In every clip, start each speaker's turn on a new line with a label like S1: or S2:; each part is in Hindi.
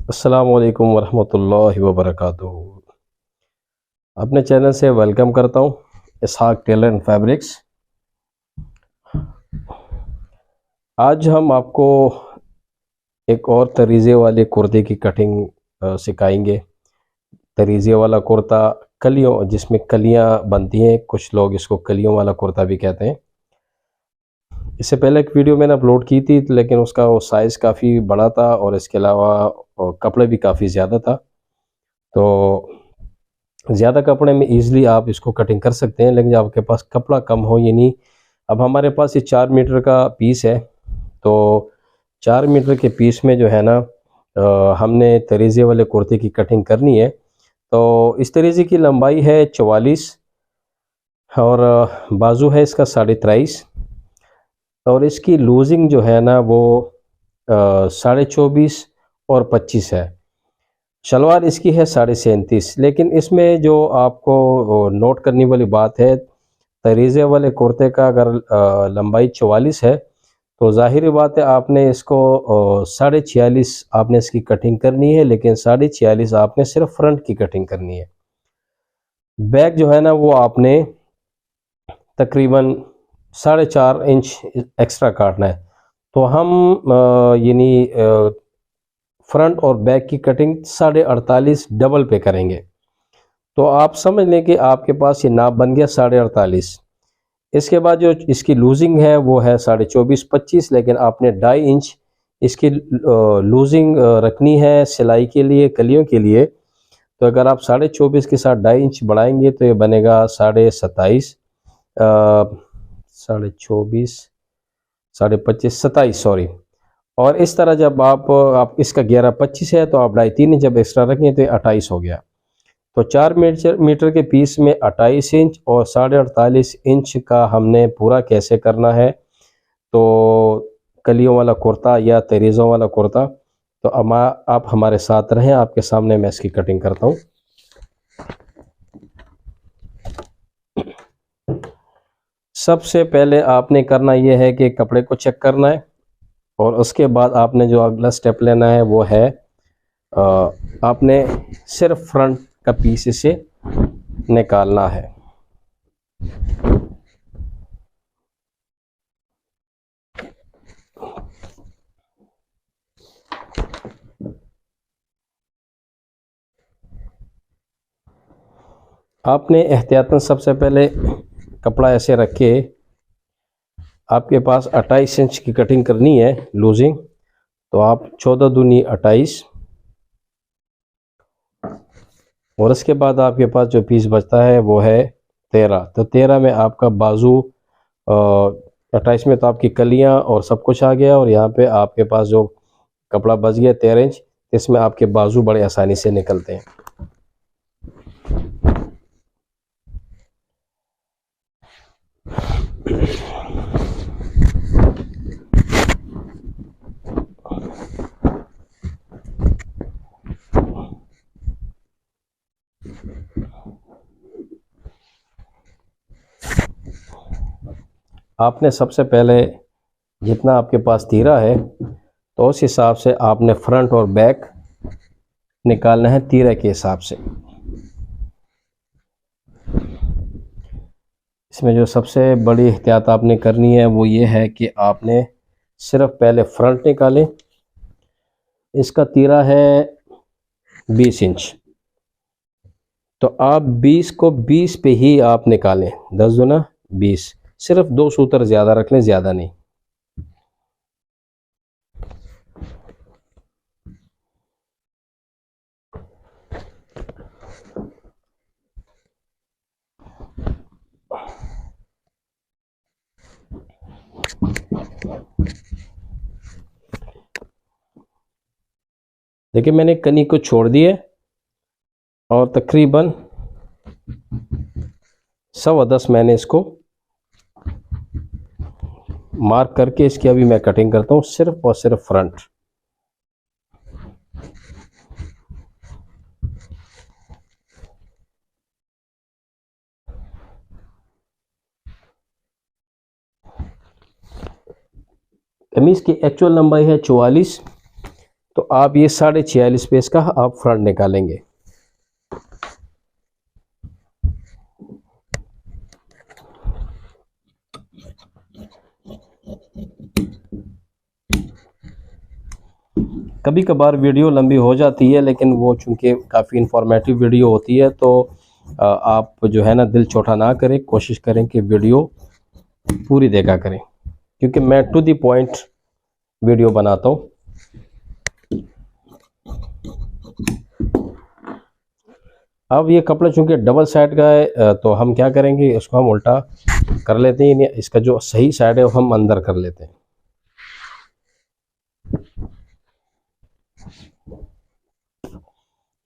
S1: अस्सलामु अलैकुम वरहमतुल्लाहि वबरकातुहू। अपने चैनल से वेलकम करता हूँ, इसहाक टेलर एंड फैब्रिक्स। आज हम आपको एक और तरीज़े वाले कुर्ते की कटिंग सिखाएंगे। तरीज़े वाला कुर्ता कलियों, जिसमें कलियाँ बनती हैं, कुछ लोग इसको कलियों वाला कुर्ता भी कहते हैं। इससे पहले एक वीडियो मैंने अपलोड की थी, लेकिन उसका वो साइज़ काफ़ी बड़ा था और इसके अलावा कपड़े भी काफ़ी ज़्यादा था। तो ज़्यादा कपड़े में ईज़िली आप इसको कटिंग कर सकते हैं, लेकिन जब आपके पास कपड़ा कम हो, यानी अब हमारे पास ये 4 मीटर का पीस है, तो 4 मीटर के पीस में जो है ना हमने तरीज़े वाले कुर्ते की कटिंग करनी है। तो इस तरीज़े की लंबाई है 44 और बाजू है इसका 23.5 और इसकी लूजिंग जो है ना वो 24.5 और 25 है। शलवार इसकी है 37.5। लेकिन इसमें जो आपको नोट करने वाली बात है, तरीज़े वाले कुर्ते का अगर लंबाई 44 है तो ज़ाहिर बात है आपने इसको 46.5 आपने इसकी कटिंग करनी है, लेकिन 46.5 आपने सिर्फ फ्रंट की कटिंग करनी है। बैक जो है ना वो आपने तकरीबन 4.5 इंच एक्स्ट्रा काटना है। तो हम यानी फ्रंट और बैक की कटिंग 48.5 डबल पे करेंगे। तो आप समझ लें कि आपके पास ये नाप बन गया 48.5। इसके बाद जो इसकी लूजिंग है वो है 24.5-25, लेकिन आपने 2.5 इंच इसकी लूजिंग रखनी है सिलाई के लिए, कलियों के लिए। तो अगर आप 24.5 के साथ 2.5 इंच बढ़ाएंगे तो ये बनेगा 27.5, 24.5, 25, 27, सॉरी। और इस तरह जब आप इसका 11.25 है तो आप 2.5-3 इंच जब एक्स्ट्रा रखेंगे तो ये 28 हो गया। तो 4 मीटर के पीस में 28 इंच और 48.5 इंच का हमने पूरा कैसे करना है, तो कलियों वाला कुर्ता या तरीज़ों वाला कुर्ता। तो अब आप हमारे साथ रहें, आपके सामने मैं इसकी कटिंग करता हूँ। सबसे पहले आपने करना यह है कि कपड़े को चेक करना है और उसके बाद आपने जो अगला स्टेप लेना है वो है आपने सिर्फ फ्रंट का पीस इसे निकालना है। आपने एहतियातन सबसे पहले कपड़ा ऐसे रख के, आपके पास 28 इंच की कटिंग करनी है लूजिंग, तो आप 14 दूनी 28 और उसके बाद आपके पास जो पीस बचता है वो है 13। तो 13 में आपका बाजू 28 में तो आपकी कलियां और सब कुछ आ गया, और यहाँ पे आपके पास जो कपड़ा बच गया 13 इंच, इसमें आपके बाजू बड़े आसानी से निकलते हैं। आपने सबसे पहले जितना आपके पास तीरा है तो उस हिसाब से आपने फ्रंट और बैक निकालना है तीरे के हिसाब से। इसमें जो सबसे बड़ी एहतियात आपने करनी है वो ये है कि आपने सिर्फ पहले फ्रंट निकालें। इसका तीरा है 20 इंच, तो आप 20 को 20 पे ही आप निकालें, 10 दूना 20, सिर्फ 2 सूत्र ज़्यादा रख लें, ज़्यादा नहीं। देखिए मैंने कनी को छोड़ दिए और तकरीबन 10.25 मैंने इसको मार्क करके इसकी अभी मैं कटिंग करता हूँ, सिर्फ और सिर्फ फ्रंट। कमीज की एक्चुअल लंबाई है 44, तो आप ये 46.5 पे इसका आप फ्रंट निकालेंगे। कभी कभार वीडियो लंबी हो जाती है, लेकिन वो चूँकि काफ़ी इंफॉर्मेटिव वीडियो होती है, तो आप जो है ना दिल छोटा ना करें, कोशिश करें कि वीडियो पूरी देखा करें, क्योंकि मैं टू द पॉइंट वीडियो बनाता हूँ। अब ये कपड़ा चूँकि डबल साइड का है, तो हम क्या करेंगे, इसको हम उल्टा कर लेते हैं, इसका जो सही साइड है वो हम अंदर कर लेते हैं।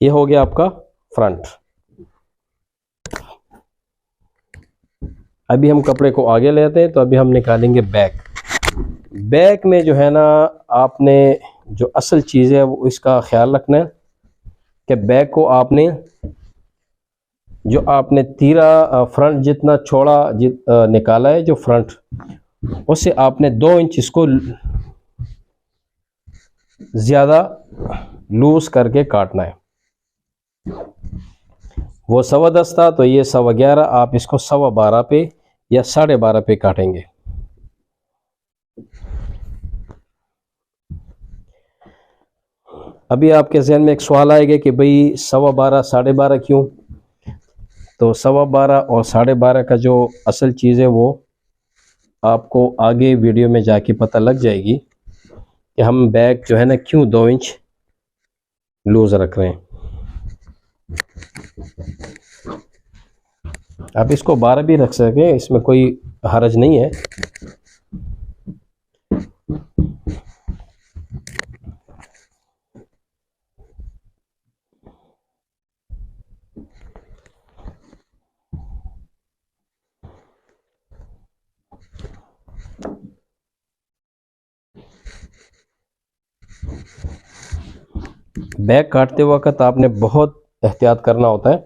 S1: ये हो गया आपका फ्रंट। अभी हम कपड़े को आगे लेते हैं, तो अभी हम निकालेंगे बैक। बैक में जो है ना आपने जो असल चीज़ है वो इसका ख्याल रखना है कि बैक को आपने जो आपने तीरा फ्रंट जितना चौड़ा निकाला है जो फ्रंट, उससे आपने 2 इंच इसको ज़्यादा लूज करके काटना है। वो 10.25 था, तो ये 11.25, आप इसको 12.25 पे या 12.5 पे काटेंगे। अभी आपके जहन में एक सवाल आएगा कि भाई 12.25 12.5 क्यों? तो 12.25 और 12.5 का जो असल चीज़ है वो आपको आगे वीडियो में जाके पता लग जाएगी कि हम बैक जो है ना क्यों 2 इंच लूज रख रहे हैं। आप इसको 12 भी रख सकें, इसमें कोई हर्ज नहीं है। बैक काटते वक्त आपने बहुत एहतियात करना होता है।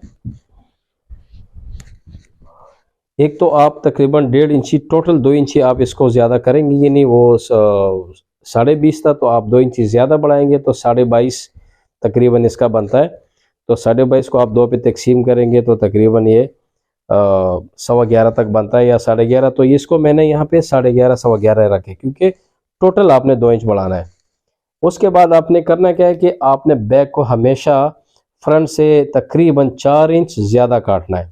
S1: एक तो आप तकरीबन 1.5 इंची, टोटल 2 इंची आप इसको ज़्यादा करेंगे, ये नहीं वो 20.5 था, तो आप 2 इंची ज़्यादा बढ़ाएंगे तो 22.5 तकरीबन इसका बनता है। तो 22.5 को आप 2 पे तकसीम करेंगे तो तकरीबन ये 11.25 तक बनता है या 11.5। तो इसको मैंने यहाँ पे 11.5 11.25 रखे, क्योंकि टोटल आपने 2 इंच बढ़ाना है। उसके बाद आपने करना क्या है कि आपने बैक को हमेशा फ्रंट से तकरीबन 4 इंच ज़्यादा काटना है।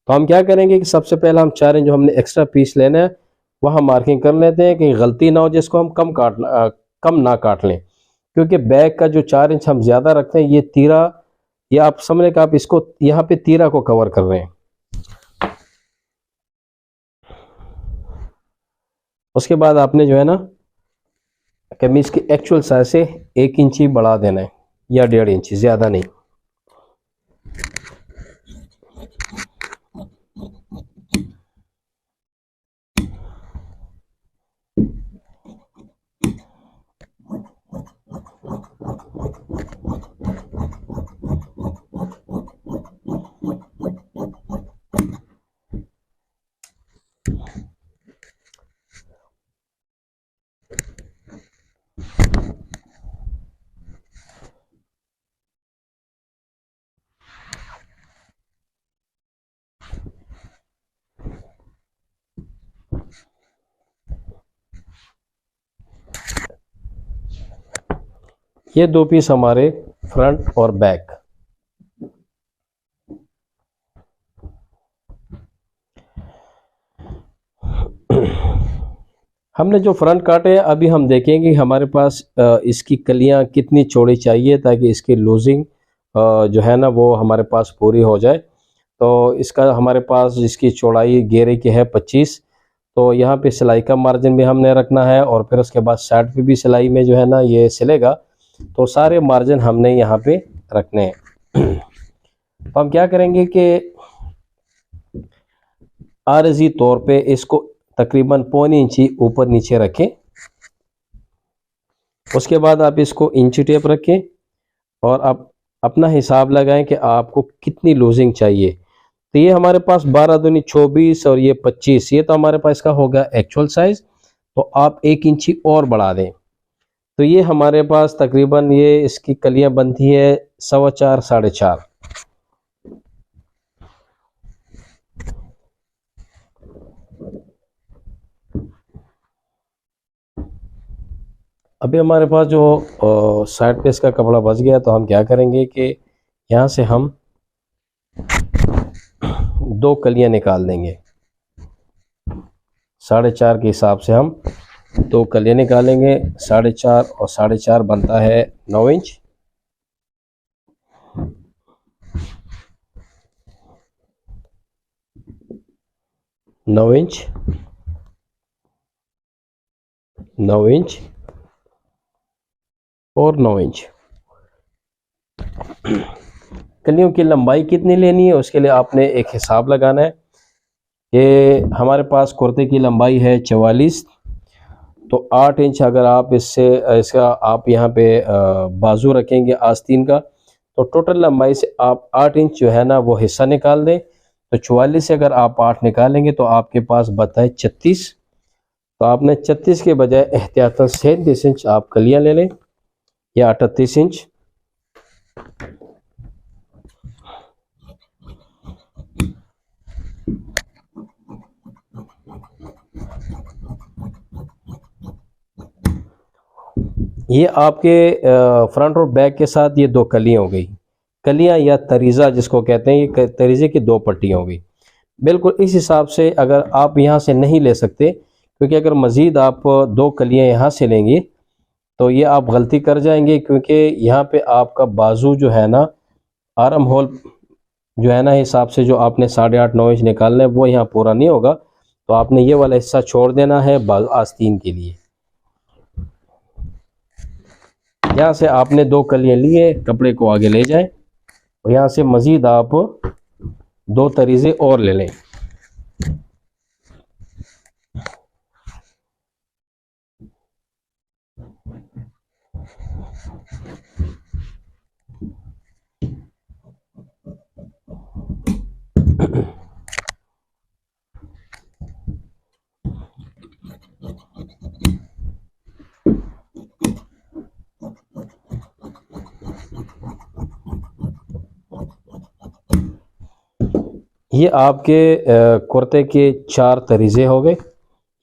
S1: तो हम क्या करेंगे कि सबसे पहले हम 4 इंच जो हमने एक्स्ट्रा पीस लेना है वहाँ मार्किंग कर लेते हैं कि गलती ना हो जिसको हम कम ना काट लें, क्योंकि बैक का जो 4 इंच हम ज़्यादा रखते हैं ये तीरा, ये आप समझ लें कि आप इसको यहाँ पे तीरा को कवर कर रहे हैं। उसके बाद आपने जो है ना कमीज की एक्चुअल साइज से 1 इंची बढ़ा देना है या 1.5 इंची, ज़्यादा नहीं। ये 2 पीस हमारे फ्रंट और बैक। हमने जो फ्रंट काटे हैं, अभी हम देखेंगे हमारे पास इसकी कलियां कितनी चौड़ी चाहिए ताकि इसकी लूजिंग जो है ना वो हमारे पास पूरी हो जाए। तो इसका हमारे पास इसकी चौड़ाई घेरे की है 25। तो यहाँ पे सिलाई का मार्जिन भी हमने रखना है, और फिर उसके बाद साइड पे भी सिलाई में जो है ना ये सिलेगा, तो सारे मार्जिन हमने यहाँ पे रखने हैं। तो हम क्या करेंगे कि आरजी तौर पे इसको तकरीबन 1.25 इंची ऊपर नीचे रखें। उसके बाद आप इसको इंची टेप रखें और आप अपना हिसाब लगाएं कि आपको कितनी लूजिंग चाहिए। तो ये हमारे पास 12 दूनी 24 और ये 25, ये तो हमारे पास का होगा एक्चुअल साइज। तो आप 1 इंची और बढ़ा दें, तो ये हमारे पास तकरीबन ये इसकी कलियां बनती है 4.25 4.5। अभी हमारे पास जो साइड पे इसका कपड़ा बच गया, तो हम क्या करेंगे कि यहाँ से हम 2 कलियां निकाल देंगे। 4.5 के हिसाब से हम 2 कलियां निकालेंगे। 4.5 और 4.5 बनता है 9 इंच। 9 इंच, 9 इंच और 9 इंच। कलियों की लंबाई कितनी लेनी है, उसके लिए आपने एक हिसाब लगाना है कि हमारे पास कुर्ते की लंबाई है 44, तो 8 इंच अगर आप इसका आप यहाँ पे बाजू रखेंगे आस्तीन का, तो टोटल लंबाई से आप 8 इंच जो है ना वो हिस्सा निकाल दें। तो 44 से अगर आप 8 निकालेंगे तो आपके पास बचता है 36। तो आपने 36 के बजाय एहतियातन 37 इंच आप कलियां ले लें, या 38 इंच। ये आपके फ्रंट और बैक के साथ ये 2 कलियां हो गई। कलियां या तरीज़ा जिसको कहते हैं, ये तरीज़े की 2 पट्टियां हो गई। बिल्कुल इस हिसाब से अगर आप यहाँ से नहीं ले सकते, क्योंकि अगर मज़ीद आप 2 कलियां यहाँ से लेंगे तो ये आप गलती कर जाएंगे, क्योंकि यहाँ पे आपका बाजू जो है ना, आर्म होल जो है ना हिसाब से जो आपने 8.5 9 इंच निकालना है वो यहाँ पूरा नहीं होगा। तो आपने ये वाला हिस्सा छोड़ देना है आस्तीन के लिए। यहाँ से आपने 2 कलियां लिए, कपड़े को आगे ले जाएं और यहाँ से मज़ीद आप 2 तरीज़े और ले लें। ये आपके कुर्ते के 4 तरीज़े हो गए।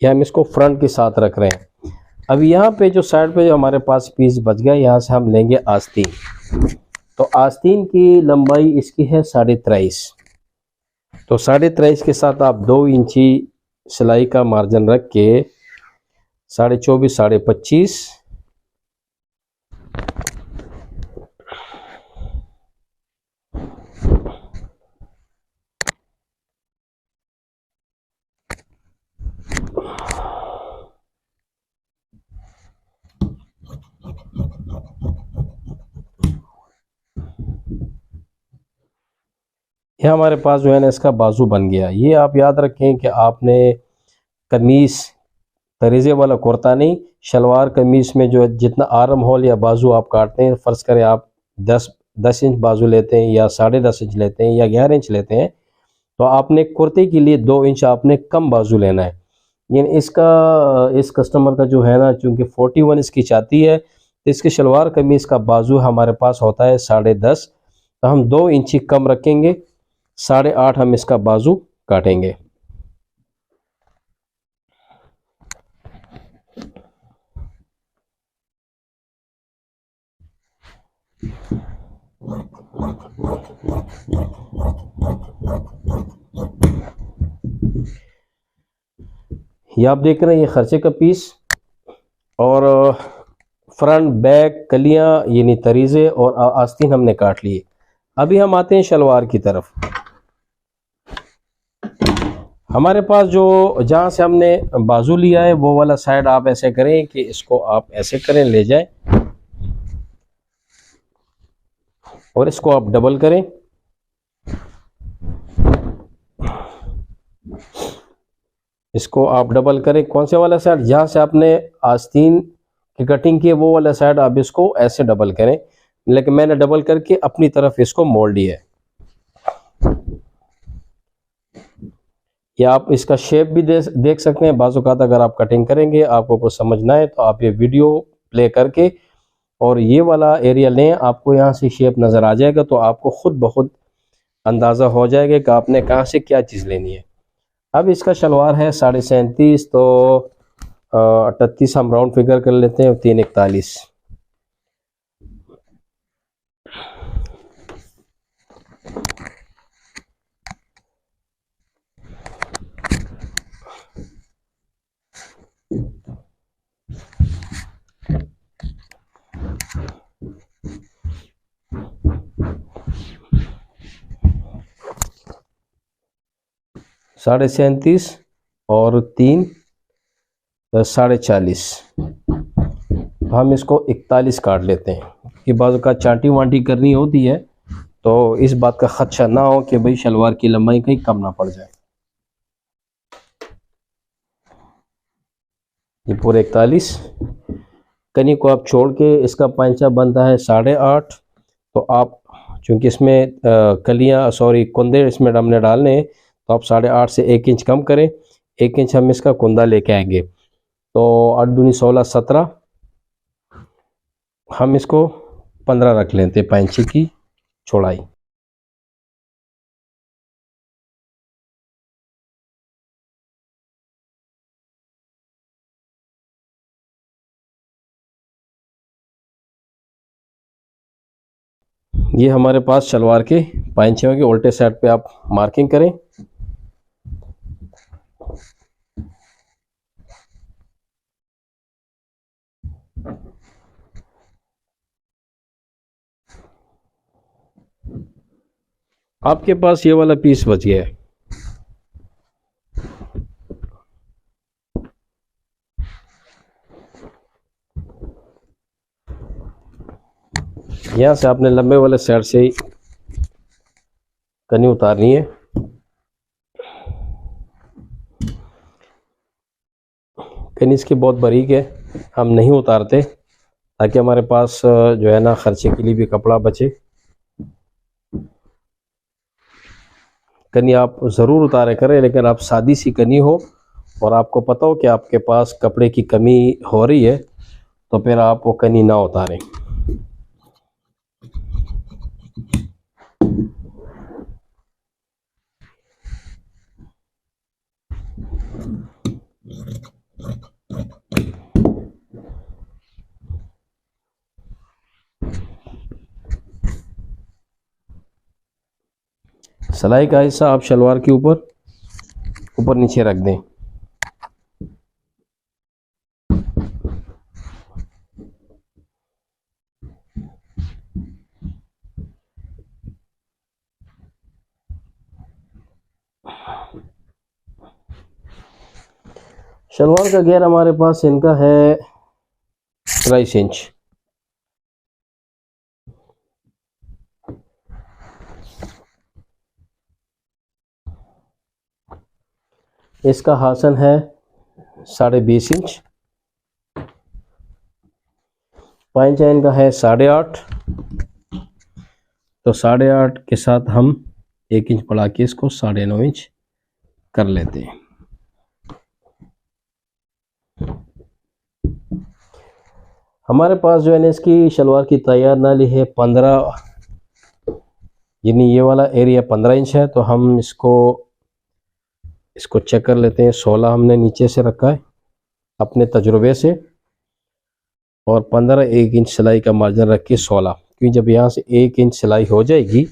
S1: ये हम इसको फ्रंट के साथ रख रहे हैं। अब यहाँ पे जो साइड पे जो हमारे पास पीस बच गया, यहाँ से हम लेंगे आस्तीन। तो आस्तीन की लंबाई इसकी है 23.5। तो 23.5 के साथ आप 2 इंची सिलाई का मार्जिन रख के 24.5 25। ये हमारे पास जो है ना इसका बाजू बन गया। ये आप याद रखें कि आपने कमीज़ तरीज़े वाला कुर्ता नहीं, शलवार कमीज़ में जो जितना आर्म होल या बाजू आप काटते हैं, फ़र्ज़ करें आप 10 इंच बाजू लेते हैं या 10.5 इंच लेते हैं या 11 इंच लेते हैं, तो आपने कुर्ते के लिए 2 इंच आपने कम बाजू लेना है। यानी इस कस्टमर का जो है ना, चूँकि 41 इसकी चाहती है, तो इसके शलवार कमीज़ का बाजू हमारे पास होता है 10.5। तो हम 2 इंची कम रखेंगे, 8.5 हम इसका बाजू काटेंगे। ये आप देख रहे हैं, ये खर्चे का पीस और फ्रंट बैक कलियां यानी तरीज़े और आस्तीन हमने काट लिए। अभी हम आते हैं शलवार की तरफ। हमारे पास जो जहाँ से हमने बाजू लिया है वो वाला साइड आप ऐसे करें कि इसको आप ऐसे करें, ले जाएं और इसको आप डबल करें। इसको आप डबल करें। कौन से वाला साइड? जहाँ से आपने आस्तीन की कटिंग की है वो वाला साइड आप इसको ऐसे डबल करें, लेकिन मैंने डबल करके अपनी तरफ इसको मोड़ लिया है। या आप इसका शेप भी देख सकते हैं। बाज़ औक़ात अगर आप कटिंग करेंगे, आपको कुछ समझना है तो आप ये वीडियो प्ले करके और ये वाला एरिया लें, आपको यहाँ से शेप नज़र आ जाएगा, तो आपको ख़ुद ब खुद अंदाज़ा हो जाएगा कि आपने कहाँ से क्या चीज़ लेनी है। अब इसका शलवार है 37.5, तो 38 हम राउंड फिगर कर लेते हैं, 341। साढ़े 37 और 3 40.5, हम इसको 41 काट लेते हैं कि बाज़ का चांटी वांटी करनी होती है, तो इस बात का खदशा ना हो कि भाई शलवार की लंबाई कहीं कम ना पड़ जाए। ये पूरे 41 कनी को आप छोड़ के इसका पांचा बनता है 8.5, तो आप चूँकि इसमें कलियाँ सॉरी कुंदे इसमें हमने डालने हैं, तो आप 8.5 से 1 इंच कम करें, 1 इंच हम इसका कुंदा लेके आएंगे, तो 8 दूनी 16 17, हम इसको 15 रख लेते हैं पांचे की चौड़ाई। ये हमारे पास शलवार के पांचों के उल्टे साइड पे आप मार्किंग करें। आपके पास ये वाला पीस बच गया है, यहाँ से आपने लंबे वाले साइड से ही कनी उतारनी है। कनी इसकी बहुत बारीक है, हम नहीं उतारते ताकि हमारे पास जो है ना खर्चे के लिए भी कपड़ा बचे। कनी आप ज़रूर उतारे करें, लेकिन आप सादी सी कनी हो और आपको पता हो कि आपके पास कपड़े की कमी हो रही है, तो फिर आप वो कनी ना उतारें। सिलाई का हिस्सा आप शलवार के ऊपर नीचे रख दें। शलवार का घेर हमारे पास इनका है 23 इंच। इसका हासन है 20.5 इंच। पांचा इनका है 8.5, तो 8.5 के साथ हम 1 इंच बढ़ा के इसको 9.5 इंच कर लेते हैं। हमारे पास जो है ना इसकी शलवार की तैयार नाली है 15, यानी ये वाला एरिया 15 इंच है, तो हम इसको चेक कर लेते हैं। 16 हमने नीचे से रखा है अपने तजुर्बे से, और 15 1 इंच सिलाई का मार्जिन रख के 16, क्योंकि जब यहाँ से 1 इंच सिलाई हो जाएगी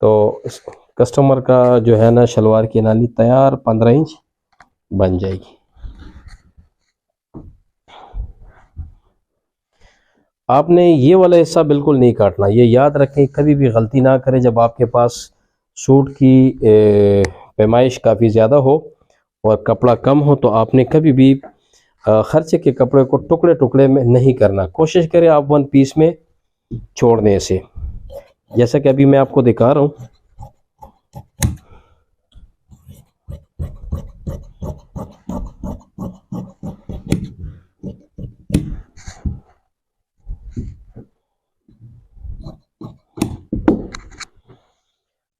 S1: तो कस्टमर का जो है ना शलवार की नाली तैयार 15 इंच बन जाएगी। आपने ये वाला हिस्सा बिल्कुल नहीं काटना, ये याद रखें, कभी भी गलती ना करें। जब आपके पास सूट की पैमाइश काफ़ी ज़्यादा हो और कपड़ा कम हो, तो आपने कभी भी खर्चे के कपड़े को टुकड़े टुकड़े में नहीं करना। कोशिश करें आप 1 पीस में छोड़ने से, जैसा कि अभी मैं आपको दिखा रहा हूँ।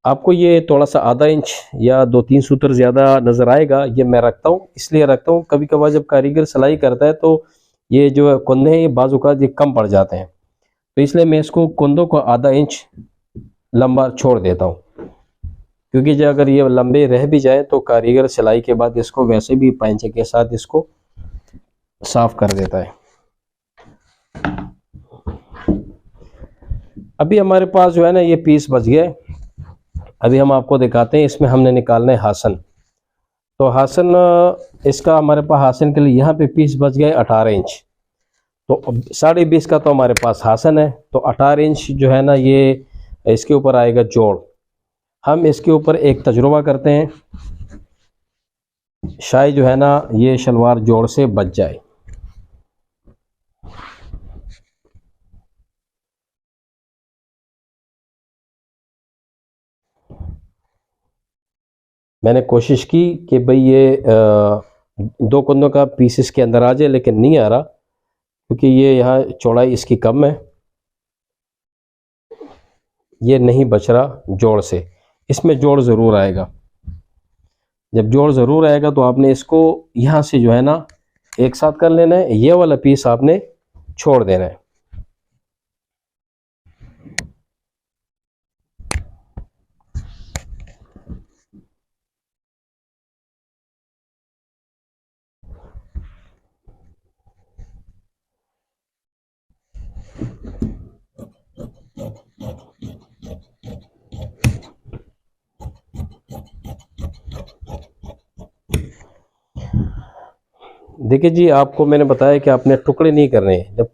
S1: आपको ये थोड़ा सा आधा इंच या 2-3 सूत्र ज़्यादा नज़र आएगा, ये मैं रखता हूँ, इसलिए रखता हूँ कभी कभार जब कारीगर सिलाई करता है तो ये जो कुंदे हैं ये बाज़-औक़ात ये कम पड़ जाते हैं, तो इसलिए मैं इसको कुंदों को आधा इंच लंबा छोड़ देता हूँ, क्योंकि जो अगर ये लंबे रह भी जाए तो कारीगर सिलाई के बाद इसको वैसे भी पैंचे के साथ इसको साफ कर देता है। अभी हमारे पास जो है ना ये पीस बच गए। अभी हम आपको दिखाते हैं, इसमें हमने निकालना है हासन। तो हासन इसका हमारे पास हासन के लिए यहाँ पे पीस बच गए 18 इंच। तो 20.5 का तो हमारे पास हासन है, तो 18 इंच जो है ना ये इसके ऊपर आएगा जोड़। हम इसके ऊपर एक तजुर्बा करते हैं, शायद जो है ना ये शलवार जोड़ से बच जाए। मैंने कोशिश की कि भाई ये 2 कुंदों का पीस इसके अंदर आ जाए, लेकिन नहीं आ रहा, क्योंकि ये यहाँ चौड़ाई इसकी कम है, ये नहीं बच रहा जोड़ से। इसमें जोड़ ज़रूर आएगा। जब जोड़ ज़रूर आएगा तो आपने इसको यहाँ से जो है ना एक साथ कर लेना है, ये वाला पीस आपने छोड़ देना है। देखिए जी, आपको मैंने बताया कि आपने टुकड़े नहीं करने हैं। जब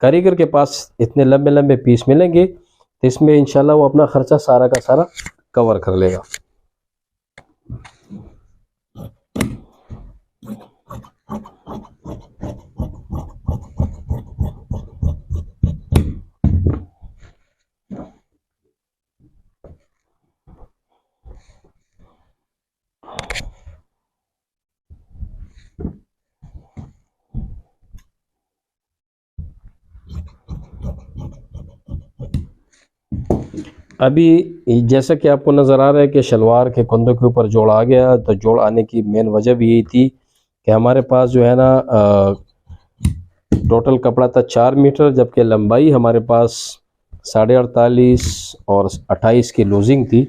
S1: कारीगर के पास इतने लंबे लंबे पीस मिलेंगे तो इसमें इंशाल्लाह वो अपना खर्चा सारा का सारा कवर कर लेगा। अभी जैसा कि आपको नज़र आ रहा है कि शलवार के कुंदों के ऊपर जोड़ आ गया, तो जोड़ आने की मेन वजह भी यही थी कि हमारे पास जो है ना टोटल कपड़ा था 4 मीटर, जबकि लंबाई हमारे पास 48.5 और 28 की लूजिंग थी।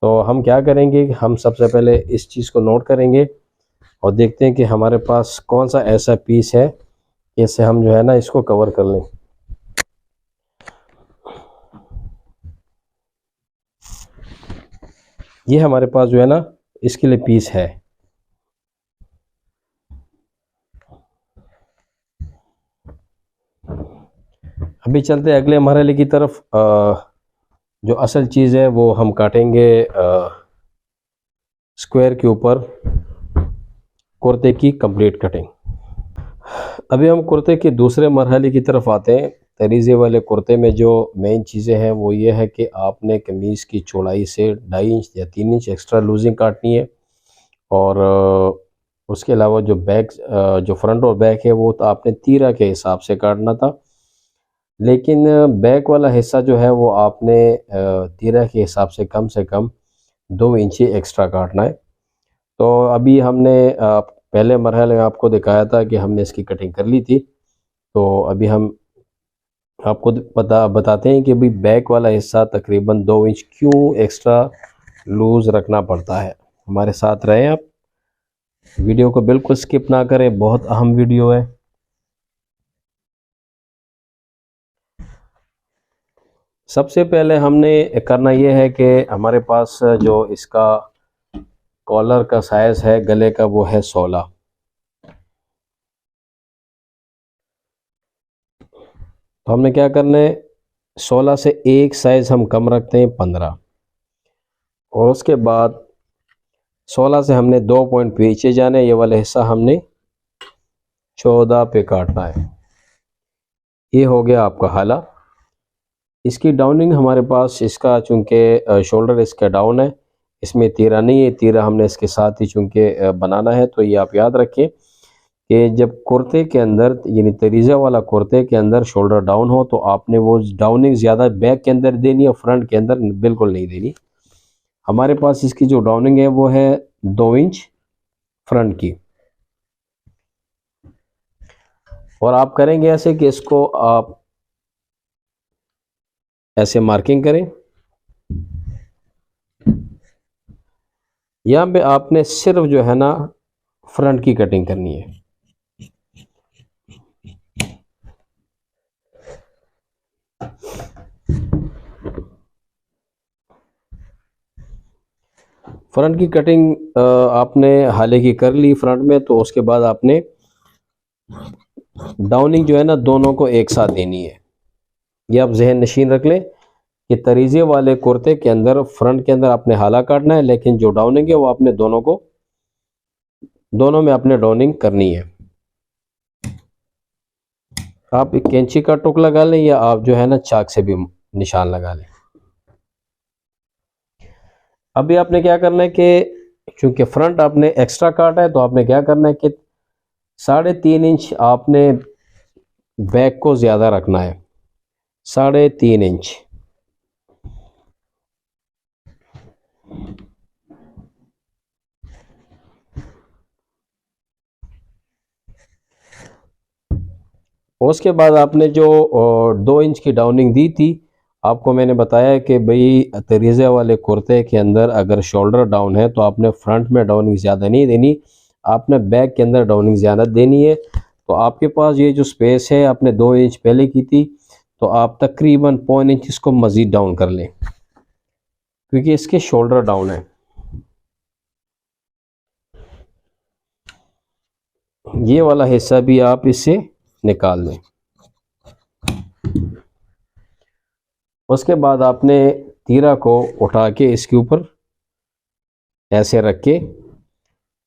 S1: तो हम क्या करेंगे कि हम सबसे पहले इस चीज़ को नोट करेंगे और देखते हैं कि हमारे पास कौन सा ऐसा पीस है कि इससे हम जो है ना इसको कवर कर लें। ये हमारे पास जो है ना इसके लिए पीस है। अभी चलते हैं अगले मरहले की तरफ। जो असल चीज़ है वो हम काटेंगे स्क्वायर के ऊपर कुर्ते की कंप्लीट कटिंग। अभी हम कुर्ते के दूसरे मरहले की तरफ आते हैं। तरीज़े वाले कुर्ते में जो मेन चीज़ें हैं वो ये है कि आपने कमीज़ की चौड़ाई से 2.5 इंच या 3 इंच एक्स्ट्रा लूजिंग काटनी है, और उसके अलावा जो बैक जो फ्रंट और बैक है वो तो आपने तीरा के हिसाब से काटना था, लेकिन बैक वाला हिस्सा जो है वो आपने तीरा के हिसाब से कम 2 इंच एक्स्ट्रा काटना है। तो अभी हमने पहले मरहले में आपको दिखाया था कि हमने इसकी कटिंग कर ली थी। तो अभी हम आपको बताते हैं कि भाई बैक वाला हिस्सा तकरीबन 2 इंच क्यों एक्स्ट्रा लूज़ रखना पड़ता है। हमारे साथ रहें आप, वीडियो को बिल्कुल स्किप ना करें, बहुत अहम वीडियो है। सबसे पहले हमने करना ये है कि हमारे पास जो इसका कॉलर का साइज़ है गले का वो है 16। तो हमने क्या करना है, 16 से एक साइज़ हम कम रखते हैं 15, और उसके बाद 16 से हमने 2 पॉइंट पीछे जाना है। ये वाला हिस्सा हमने 14 पे काटना है। ये हो गया आपका हाला। इसकी डाउनिंग हमारे पास, इसका चूँकि शोल्डर इसका डाउन है, इसमें तीरा नहीं है, तीरा हमने इसके साथ ही चूँकि बनाना है। तो ये आप याद रखें कि जब कुर्ते के अंदर यानी तरीज़ा वाला कुर्ते के अंदर शोल्डर डाउन हो तो आपने वो डाउनिंग ज़्यादा बैक के अंदर देनी है, फ्रंट के अंदर बिल्कुल नहीं देनी। हमारे पास इसकी जो डाउनिंग है वो है 2 इंच फ्रंट की। और आप करेंगे ऐसे कि इसको आप ऐसे मार्किंग करें। यहाँ पे आपने सिर्फ जो है ना फ्रंट की कटिंग करनी है। फ्रंट की कटिंग आपने हाले की कर ली फ्रंट में, तो उसके बाद आपने डाउनिंग जो है ना दोनों को एक साथ देनी है। ये आप जहन नशीन रख लें कि तरीजे वाले कुर्ते के अंदर फ्रंट के अंदर आपने हाला काटना है, लेकिन जो डाउनिंग है वो आपने दोनों में आपने डाउनिंग करनी है। आप एक कैंची का टुक लगा लें या आप जो है ना चाक से भी निशान लगा लें। अभी आपने क्या करना है कि चूंकि फ्रंट आपने एक्स्ट्रा काटा है, तो आपने क्या करना है कि 3.5 इंच आपने बैक को ज्यादा रखना है, 3.5 इंच। उसके बाद आपने जो 2 इंच की डाउनिंग दी थी, आपको मैंने बताया कि भाई तरीजे वाले कुर्ते के अंदर अगर शोल्डर डाउन है तो आपने फ्रंट में डाउनिंग ज़्यादा नहीं देनी, आपने बैक के अंदर डाउनिंग ज़्यादा देनी है। तो आपके पास ये जो स्पेस है आपने 2 इंच पहले की थी, तो आप तकरीबन 0.5 इंच इसको मज़ीद डाउन कर लें, क्योंकि इसके शोल्डर डाउन है। ये वाला हिस्सा भी आप इससे निकाल दें। उसके बाद आपने तीरा को उठा के इसके ऊपर ऐसे रख के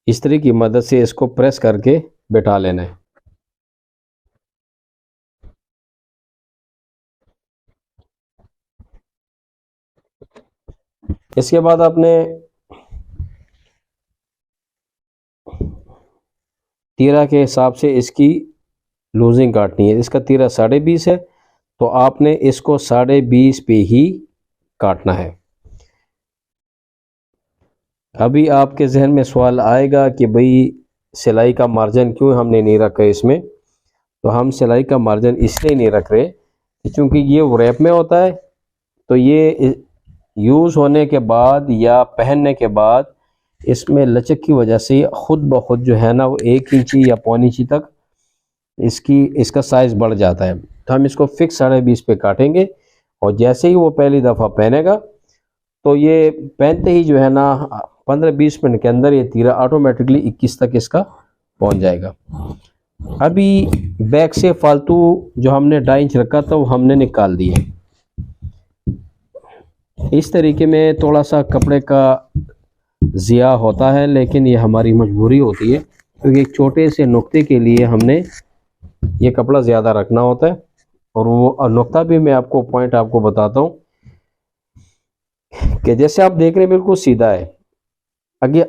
S1: इस्त्री की मदद से इसको प्रेस करके बिठा लेना है। इसके बाद आपने तीरा के हिसाब से इसकी लूजिंग काटनी है। इसका तीरा 20.5 है, तो आपने इसको 20.5 पे ही काटना है। अभी आपके जहन में सवाल आएगा कि भाई सिलाई का मार्जिन क्यों हमने नहीं रखा इसमें। तो हम सिलाई का मार्जिन इसलिए नहीं रख रहे क्योंकि ये रैप में होता है, तो ये यूज़ होने के बाद या पहनने के बाद इसमें लचक की वजह से खुद ब खुद जो है ना वो 1 इंची या 0.25 तक इसका साइज़ बढ़ जाता है। तो हम इसको फिक्स 20.5 पे काटेंगे, और जैसे ही वो पहली दफ़ा पहनेगा तो ये पहनते ही जो है ना 15-20 मिनट के अंदर ये तीरा ऑटोमेटिकली 21 तक इसका पहुंच जाएगा। अभी बैक से फालतू जो हमने 2.5 इंच रखा था वो हमने निकाल दिए। इस तरीके में थोड़ा सा कपड़े का ज़िया होता है, लेकिन ये हमारी मजबूरी होती है, क्योंकि एक छोटे से नुक्ते के लिए हमने ये कपड़ा ज़्यादा रखना होता है। और वो नुक्ता भी मैं आपको पॉइंट आपको बताता हूँ कि जैसे आप देख रहे हैं बिल्कुल सीधा है,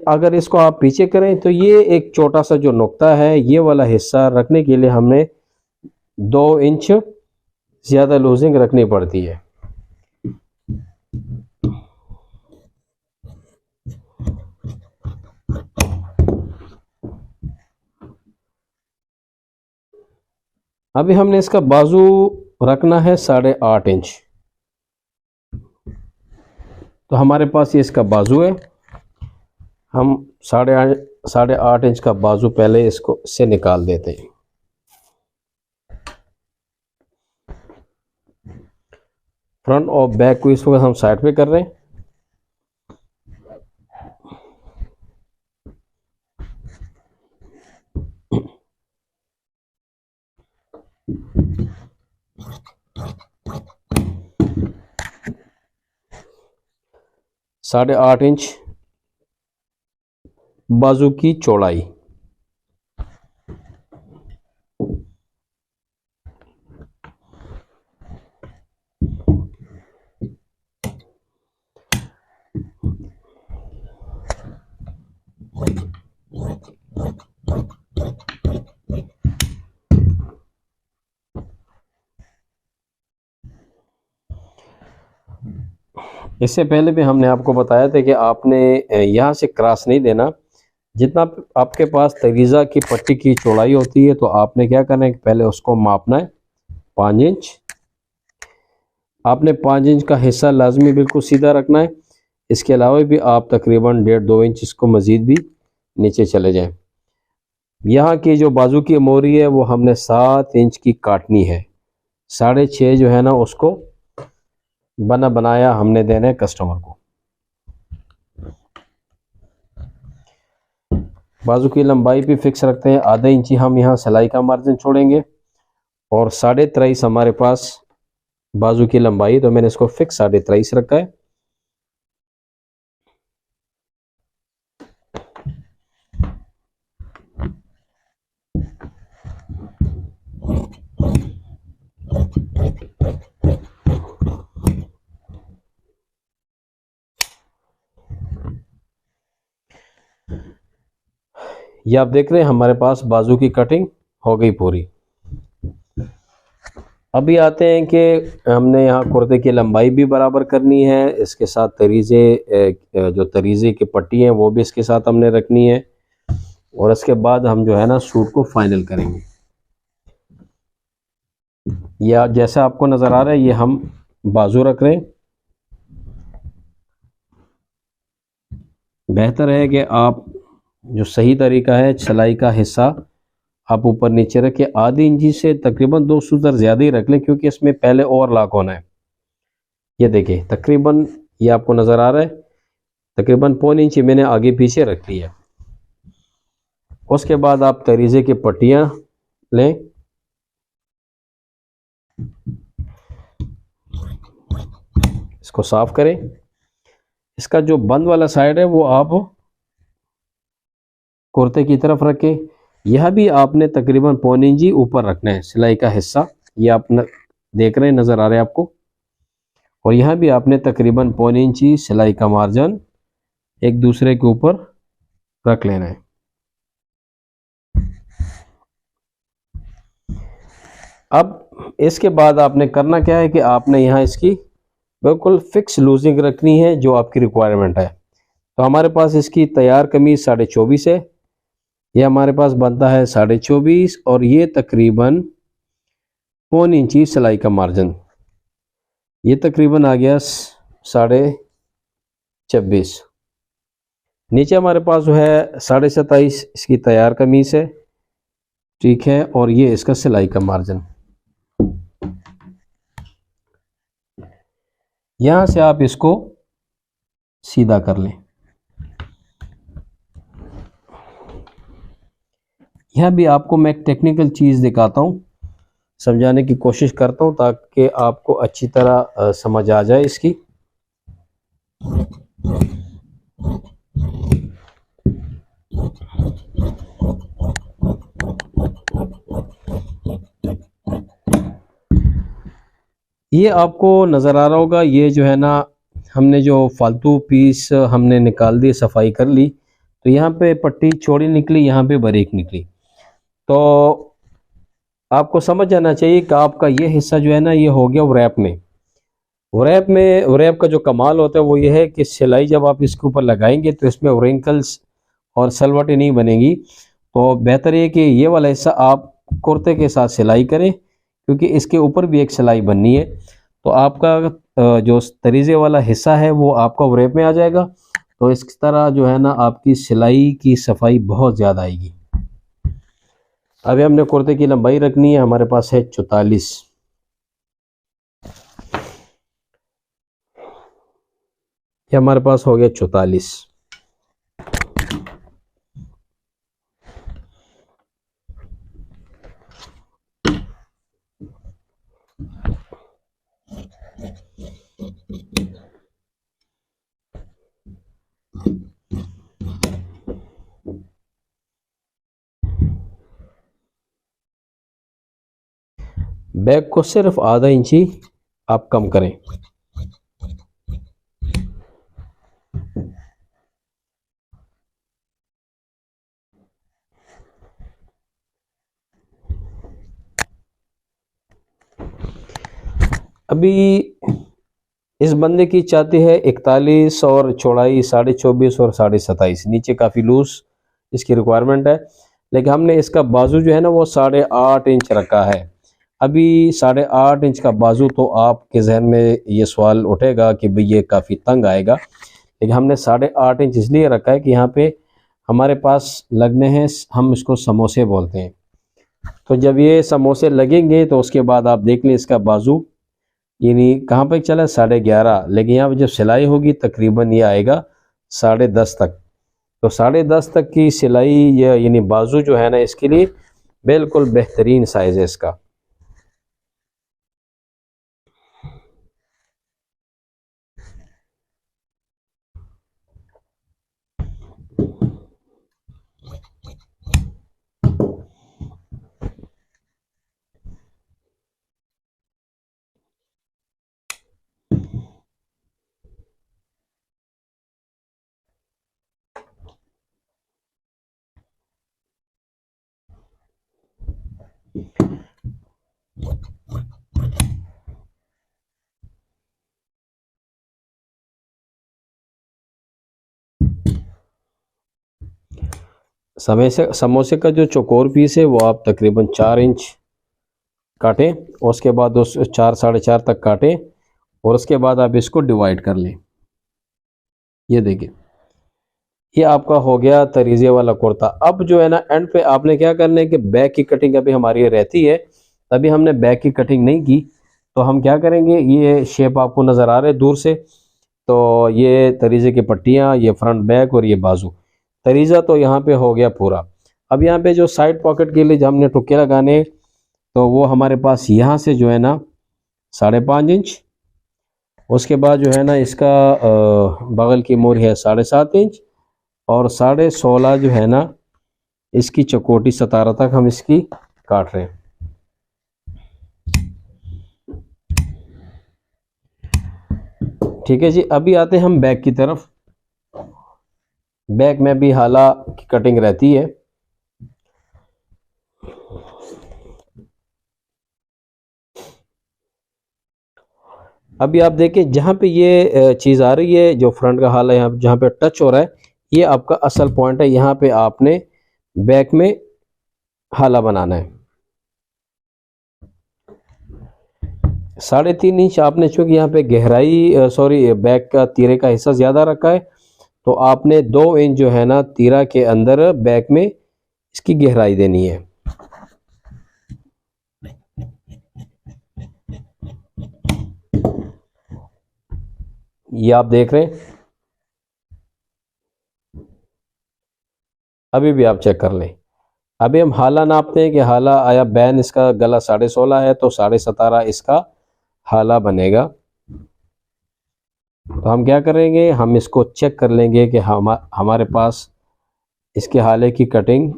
S1: अगर इसको आप पीछे करें तो ये एक छोटा सा जो नुक्ता है ये वाला हिस्सा रखने के लिए हमने 2 इंच ज़्यादा लूजिंग रखनी पड़ती है। अभी हमने इसका बाजू रखना है 8.5 इंच। तो हमारे पास ये इसका बाजू है, हम 8.5 इंच का बाजू पहले इसको से निकाल देते हैं। फ्रंट और बैक को इस वक्त हम साइड पे कर रहे हैं। साढ़े 8 इंच बाजू की चौड़ाई। इससे पहले भी हमने आपको बताया था कि आपने यहाँ से क्रॉस नहीं देना, जितना आपके पास तरीज़ा की पट्टी की चौड़ाई होती है तो आपने क्या करना है कि पहले उसको मापना है 5 इंच। आपने 5 इंच का हिस्सा लाजमी बिल्कुल सीधा रखना है। इसके अलावा भी आप तकरीबन 1.5-2 इंच इसको मज़ीद भी नीचे चले जाएं। यहाँ की जो बाजू की मोरी है वो हमने 7 इंच की काटनी है। 6.5 जो है ना उसको बना बनाया हमने देना है कस्टमर को। बाजू की लंबाई भी फिक्स रखते हैं। आधा इंची हम यहाँ सिलाई का मार्जिन छोड़ेंगे और 23.5 हमारे पास बाजू की लंबाई, तो मैंने इसको फिक्स 23.5 रखा है। ये आप देख रहे हैं हमारे पास बाजू की कटिंग हो गई पूरी। अभी आते हैं कि हमने यहाँ कुर्ते की लंबाई भी बराबर करनी है, इसके साथ तरीज़े जो तरीज़े की पट्टी है वो भी इसके साथ हमने रखनी है और इसके बाद हम जो है ना सूट को फाइनल करेंगे। या जैसा आपको नज़र आ रहा है ये हम बाजू रख रहे हैं। बेहतर है कि आप जो सही तरीका है सिलाई का हिस्सा आप ऊपर नीचे रखें। आधी इंची से तकरीबन 2 सूतर ज़्यादा ही रख लें क्योंकि इसमें पहले ओवरलॉक होना है। ये देखिए तकरीबन ये आपको नज़र आ रहा है तकरीबन 1.25 इंची मैंने आगे पीछे रख लिया। उसके बाद आप तरीज़े की पट्टियाँ लें। इसको साफ करें। इसका जो बंद वाला साइड है वो आप कुर्ते की तरफ रखें। यह भी आपने तकरीबन 1.25 इंची ऊपर रखना है सिलाई का हिस्सा। ये आप देख रहे हैं, नज़र आ रहा है आपको। और यहाँ भी आपने तकरीबन 1.25 इंची सिलाई का मार्जिन एक दूसरे के ऊपर रख लेना है। अब इसके बाद आपने करना क्या है कि आपने यहाँ इसकी बिल्कुल फिक्स लूजिंग रखनी है जो आपकी रिक्वायरमेंट है। तो हमारे पास इसकी तैयार कमीज 24.5 है, ये हमारे पास बनता है 24.5 और ये तकरीबन 1.25 इंची सिलाई का मार्जिन, ये तकरीबन आ गया 26.5। नीचे हमारे पास जो है 27.5 इसकी तैयार कमीज है, ठीक है। और ये इसका सिलाई का मार्जिन। यहां से आप इसको सीधा कर लें। यह भी आपको मैं एक टेक्निकल चीज़ दिखाता हूँ, समझाने की कोशिश करता हूँ ताकि आपको अच्छी तरह समझ आ जाए इसकी। ये आपको नज़र आ रहा होगा, ये जो है ना हमने जो फालतू पीस हमने निकाल दी, सफाई कर ली, तो यहाँ पे पट्टी चौड़ी निकली, यहाँ पे बारीक निकली। तो आपको समझ जाना चाहिए कि आपका ये हिस्सा जो है ना ये हो गया रैप में। रैप का जो कमाल होता है वो ये है कि सिलाई जब आप इसके ऊपर लगाएंगे तो इसमें रिंकल्स और सलवटें नहीं बनेंगी। तो बेहतर है कि ये वाला हिस्सा आप कुर्ते के साथ सिलाई करें क्योंकि इसके ऊपर भी एक सिलाई बननी है। तो आपका जो तरीज़े वाला हिस्सा है वो आपका रैप में आ जाएगा। तो इस तरह जो है ना आपकी सिलाई की सफाई बहुत ज़्यादा आएगी। अभी हमने कुर्ते की लंबाई रखनी है, हमारे पास है 44। ये हमारे पास हो गया 44। बैक को सिर्फ आधा इंची आप कम करें। अभी इस बंदे की चाहती है 41 और चौड़ाई 24.5 और 27.5, नीचे काफ़ी लूज इसकी रिक्वायरमेंट है। लेकिन हमने इसका बाजू जो है ना वो 8.5 इंच रखा है। अभी 8.5 इंच का बाजू, तो आपके जहन में ये सवाल उठेगा कि भाई ये काफ़ी तंग आएगा, लेकिन हमने 8.5 इंच इसलिए रखा है कि यहाँ पे हमारे पास लगने हैं, हम इसको समोसे बोलते हैं। तो जब ये समोसे लगेंगे तो उसके बाद आप देख लें इसका बाजू यानी कहाँ पर चला 11.5, लेकिन यहाँ पर जब सिलाई होगी तकरीबन ये आएगा 10.5 तक। तो 10.5 तक की सिलाई यानी बाजू जो है ना इसके लिए बिल्कुल बेहतरीन साइज़ है इसका। समोसे का जो चौकोर पीस है वो आप तकरीबन 4 इंच काटें, और उसके बाद उस 4 4.5 तक काटें, और उसके बाद आप इसको डिवाइड कर लें। ये देखिए ये आपका हो गया तरीजे वाला कुर्ता। अब जो है ना एंड पे आपने क्या करना है कि बैक की कटिंग अभी हमारी रहती है, तभी हमने बैक की कटिंग नहीं की। तो हम क्या करेंगे, ये शेप आपको नज़र आ रहा है दूर से, तो ये तरीजे की पट्टियाँ, ये फ्रंट बैक और ये बाजू, तरीजा तो यहाँ पे हो गया पूरा। अब यहाँ पे जो साइड पॉकेट के लिए जो हमने टुक्के लगाने, तो वो हमारे पास यहाँ से जो है ना 5.5 इंच, उसके बाद जो है ना इसका बगल की मोर है 7.5 इंच, और 16.5 जो है ना इसकी चकोटी 17 तक हम इसकी काट रहे हैं। ठीक है जी, अभी आते हैं हम बैक की तरफ। बैक में भी हाला की कटिंग रहती है। अभी आप देखें जहाँ पे ये चीज़ आ रही है, जो फ्रंट का हाला यहाँ जहाँ पे टच हो रहा है, ये आपका असल पॉइंट है। यहाँ पे आपने बैक में हाला बनाना है। 3.5 इंच आपने, चूँकि यहाँ पे गहराई सॉरी बैक का तीरे का हिस्सा ज़्यादा रखा है, तो आपने 2 इंच जो है ना तीरा के अंदर बैक में इसकी गहराई देनी है। ये आप देख रहे हैं, अभी भी आप चेक कर लें। अभी हम हाला नापते हैं कि हाला आया, बैन इसका गला 16.5 है, तो 17.5 इसका हाला बनेगा। तो हम क्या करेंगे, हम इसको चेक कर लेंगे कि हमारे पास इसके हाले की कटिंग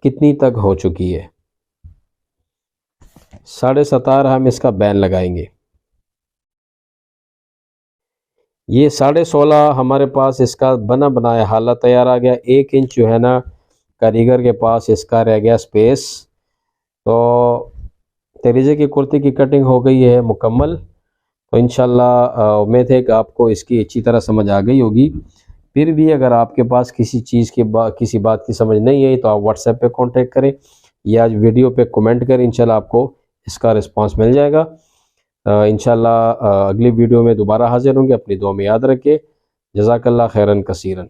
S1: कितनी तक हो चुकी है। 17.5 हम इसका बैन लगाएंगे। ये 16.5 हमारे पास इसका बना बनाया हाला तैयार आ गया। 1 इंच जो है ना कारीगर के पास इसका रह गया स्पेस। तो तरीजे की कुर्ती की कटिंग हो गई है मुकम्मल। तो इंशाल्लाह उम्मीद है कि आपको इसकी अच्छी तरह समझ आ गई होगी। फिर भी अगर आपके पास किसी चीज़ की किसी बात की समझ नहीं आई, तो आप व्हाट्सएप पे कांटेक्ट करें या वीडियो पे कमेंट करें, इंशाल्लाह आपको इसका रिस्पांस मिल जाएगा। इंशाल्लाह अगली वीडियो में दोबारा हाजिर होंगे। अपनी दुआ में याद रखें। जज़ाकल्लाह खैरन कसीरन।